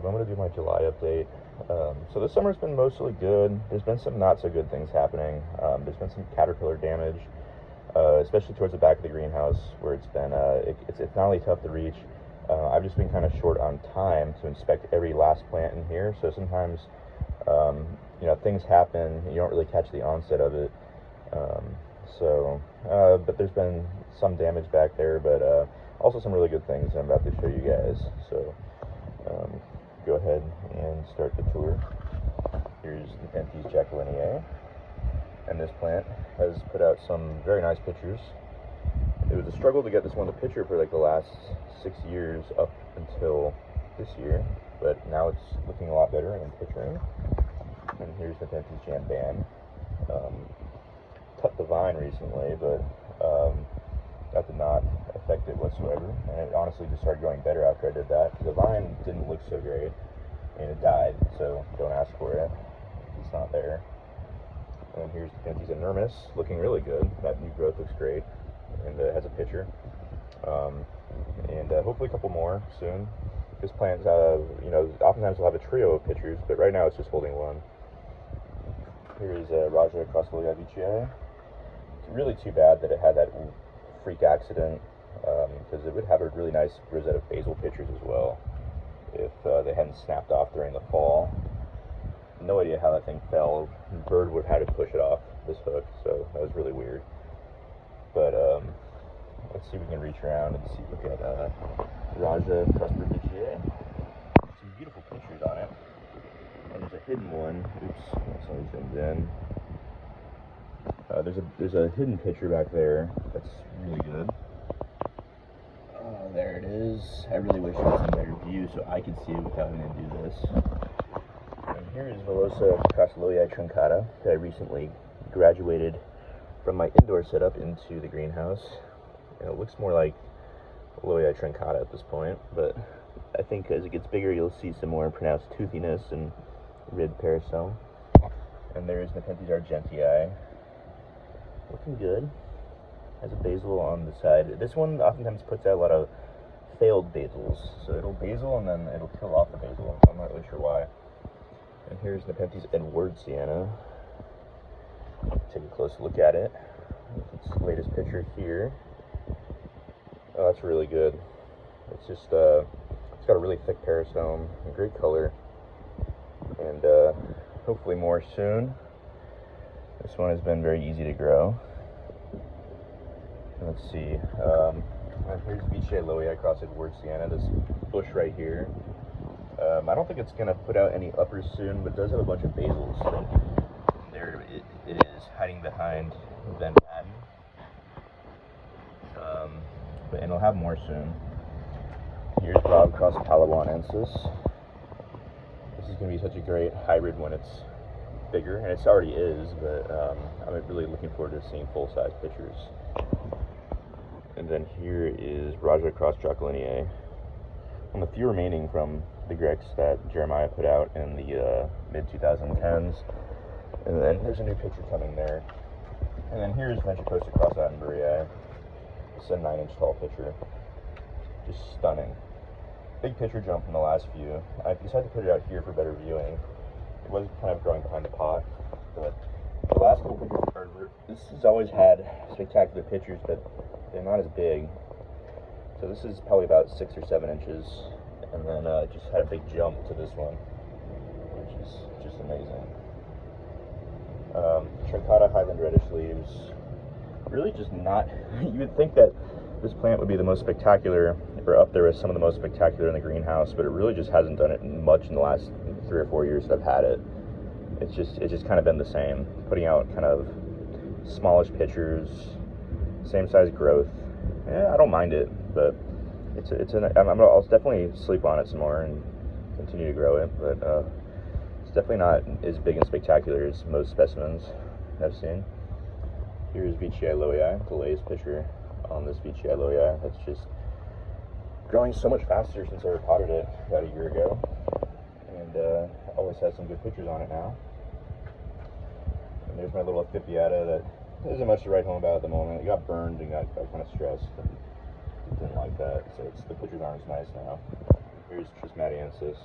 I'm going to do my July update. So this summer's been mostly good. There's been some not so good things happening. There's been some caterpillar damage, especially towards the back of the greenhouse, where it's been it's not only tough to reach. I've just been kind of short on time to inspect every last plant in here. So sometimes things happen. You don't really catch the onset of it. But there's been some damage back there, but also some really good things I'm about to show you guys. So go ahead and start the tour. Here's Nepenthes jacquelinea, and this plant has put out some very nice pictures. It was a struggle to get this one to picture for like the last 6 years up until this year, but now it's looking a lot better and picturing. And here's Nepenthes jamban. Cut the vine recently, but that did not affect it whatsoever, and it honestly just started going better after I did that. The vine didn't look so great, and it died, so don't ask for it. It's not there. And then here's Nepenthes enormis, looking really good. That new growth looks great, and has a picture. Hopefully a couple more soon. This plant, oftentimes we'll have a trio of pictures, but right now it's just holding one. Here's Raja across It's really too bad that it had that freak accident, because it would have a really nice rosette of basil pictures as well if they hadn't snapped off during the fall. No idea how that thing fell. The bird would have had to push it off this hook, so that was really weird. But let's see if we can reach around and see. Look at Raja across some beautiful pictures on it. And there's a hidden one. Oops, that's all these things in. There's a hidden picture back there that's really good. There it is. I really wish it was a better view so I could see it without having to do this. And here is Velosa Crassulloii truncata that I recently graduated from my indoor setup into the greenhouse. And it looks more like Loii truncata at this point, but I think as it gets bigger you'll see some more pronounced toothiness and rib peristome. And there's Nepenthes argentii, looking good. Has a basil on the side. This one oftentimes puts out a lot of failed basils, so it'll basil and then it'll kill off the basil. I'm not really sure why. And here's Nepenthes edwardsiana. Take a close look at it. Its latest picture here. Oh, that's really good. It's just it's got a really thick peristome, a great color, and hopefully more soon. This one has been very easy to grow. Let's see. Here's Loii across Edwardsiana, this bush right here. I don't think it's going to put out any uppers soon, but it does have a bunch of basils. So there it is, hiding behind Van Patten. And it'll have more soon. Here's Rob across Palawanensis. This is going to be such a great hybrid when it's bigger, and it already is, but I'm really looking forward to seeing full-size pictures. And then here is Raja across jacquelinea, one of the few remaining from the Grecs that Jeremiah put out in the mid-2010s. And then there's a new picture coming there. And then here's Ventricosta across Attenburyii. It's a 9-inch tall picture. Just stunning. Big picture jump from the last few. I decided to put it out here for better viewing. It was kind of growing behind the pot, but the last couple pictures this has always had spectacular pictures, but they're not as big. So this is probably about 6 or 7 inches, and then it just had a big jump to this one, which is just amazing. Truncata Highland reddish leaves, really just not. You would think that this plant would be the most spectacular, or up there with some of the most spectacular in the greenhouse, but it really just hasn't done it much in the last 3 or 4 years that I've had it. It's just kind of been the same, putting out kind of smallish pictures, same size growth. Yeah, I don't mind it, but I'll definitely sleep on it some more and continue to grow it, but it's definitely not as big and spectacular as most specimens I've seen. Here's Loii, the latest picture on this Loii. That's just growing so much faster since I repotted it about a year ago, and always has some good pictures on it now. And there's my little Amphibiata that isn't much to write home about at the moment. It got burned and got kind of stressed, and didn't like that, so the pictures aren't as nice now. Here's Trismatiensis.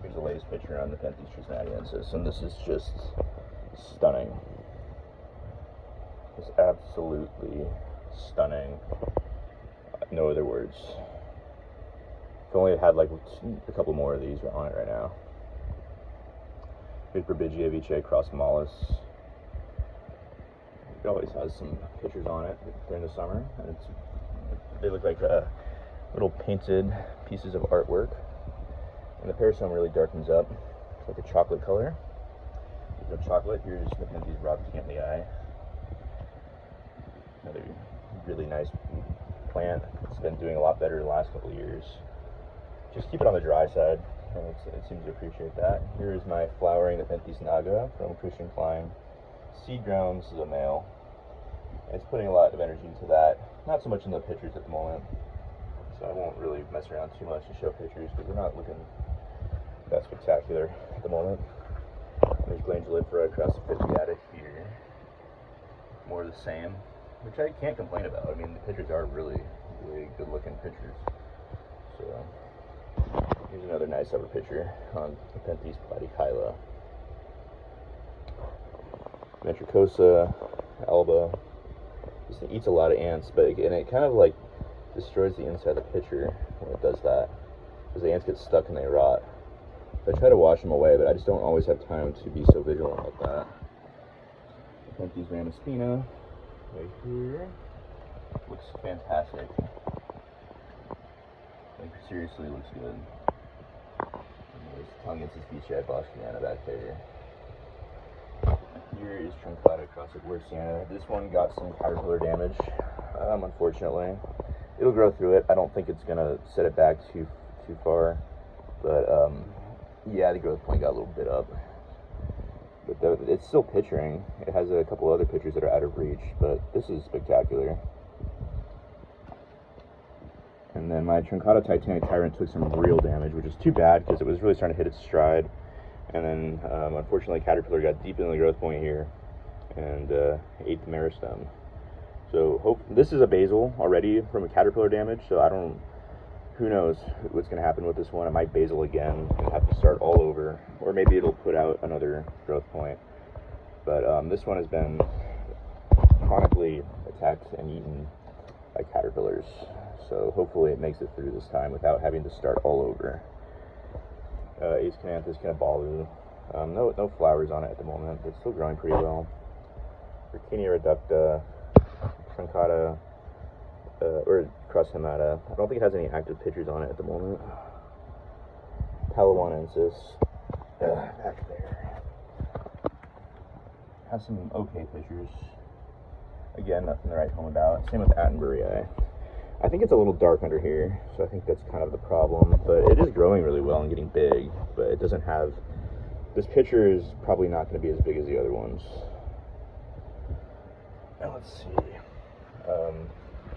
Here's the latest picture on Nepenthes trisnadiensis, and this is just stunning. It's absolutely stunning. No other words. If only had like a couple more of these on it right now. Here's Burbigia Vici cross Mollis. It always has some pictures on it during the summer, and they look like little painted pieces of artwork. And the perisome really darkens up. It's like a chocolate color. There's no chocolate. Here's Nepenthes robertsonii. Another really nice plant. It's been doing a lot better the last couple of years. Just keep it on the dry side. It seems to appreciate that. Here is my flowering Nepenthes naga from Christian Klein. Seed ground. This is a male. It's putting a lot of energy into that. Not so much in the pictures at the moment. So I won't really mess around too much to show pictures because they're not looking that spectacular at the moment. There's Glandulifera crassifoliata here. More of the same, which I can't complain about. I mean, the pictures are really, really good looking pictures. So here's another nice upper picture on Nepenthes platykyla. Ventricosa alba. This thing eats a lot of ants, but again, it kind of like destroys the inside of the picture when it does that, because the ants get stuck and they rot. I try to wash them away, but I just don't always have time to be so vigilant like that. Nepenthes ramaspina right here. Looks fantastic. Like, seriously looks good. And there's Tongensis Vici boschiana back there. Here is Truncata crosswortsiana. This one got some caterpillar damage, unfortunately. It'll grow through it. I don't think it's gonna set it back too far, but yeah, the growth point got a little bit up. But it's still picturing. It has a couple other pictures that are out of reach, but this is spectacular. And then my Truncata titanic tyrant took some real damage, which is too bad because it was really starting to hit its stride. And then, unfortunately, caterpillar got deep in the growth point here and ate the meristem. So this is a basal already from a caterpillar damage, so who knows what's going to happen with this one. It might basal again and have to start all over, or maybe it'll put out another growth point. But this one has been chronically attacked and eaten by caterpillars, so hopefully it makes it through this time without having to start all over. Aescananthus canabalu. No flowers on it at the moment, but it's still growing pretty well. Riccinia reducta, Truncata, or crosshemata. I don't think it has any active pictures on it at the moment. Palawanensis, back there. Has some okay pictures. Again, nothing to write home about. Same with Attenburyi. I think it's a little dark under here, so I think that's kind of the problem. But it is growing really well and getting big, but it doesn't have... This picture is probably not going to be as big as the other ones. Now let's see.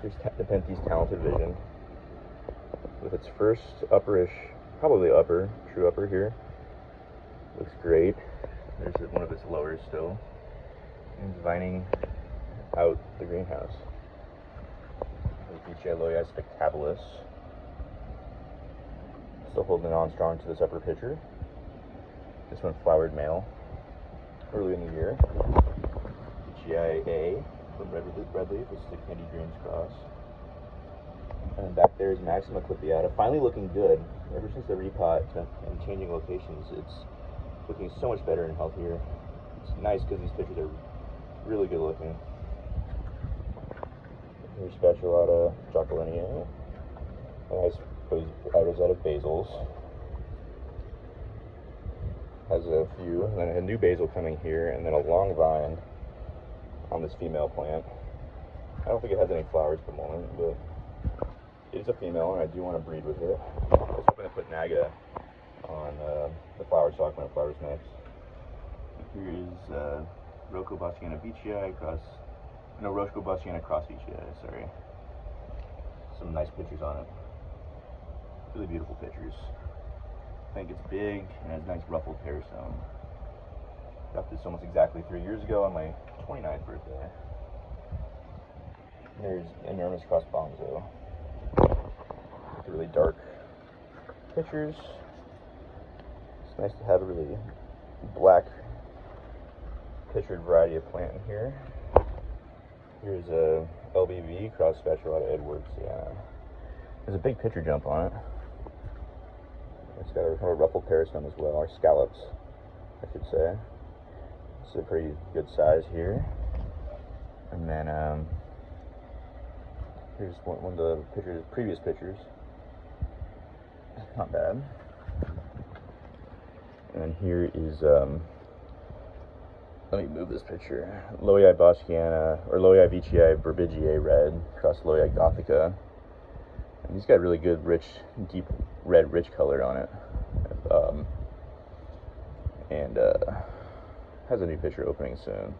Here's Nepenthes Talented Vision. With its first upperish, probably upper, true upper here. Looks great. There's one of its lowers still. And it's vining out the greenhouse. Vici loyi spectabilis. Still holding on strong to this upper picture. This one flowered male early in the year. Vici from Redleaf. This is a Candy Dreams cross. And back there is Maxima clippiata, finally looking good. Ever since the repot and changing locations, it's looking so much better and healthier. It's nice because these pictures are really good looking. Here's Spatulata jacquelinia. A nice rosette of basils. Has a few, and then a new basil coming here, and then a long vine on this female plant. I don't think it has any flowers at the moment, but it is a female, and I do want to breed with it. I was hoping to put Naga on the flower stalk when it flowers next. Here is Rocco Boschiana Vici cross Vici, sorry. Some nice pictures on it. Really beautiful pictures. I think it's big and has nice ruffled perisome. Got this almost exactly 3 years ago on my 29th birthday. There's Enormous Cross Bonzo. Really dark pictures. Nice to have a really black pictured variety of plant in here. Here's a LBV, cross spatulata Edwards. Yeah, there's a big picture jump on it. It's got a ruffled parastem as well, or scallops, I should say. It's a pretty good size here. And then here's one of the pictures, previous pictures. Not bad. And here is let me move this picture. Lowii boschiana, or Lowii veitchii burbigiae red, cross Lowii gothica. And he's got really good, rich, deep red, rich color on it. And has a new picture opening soon.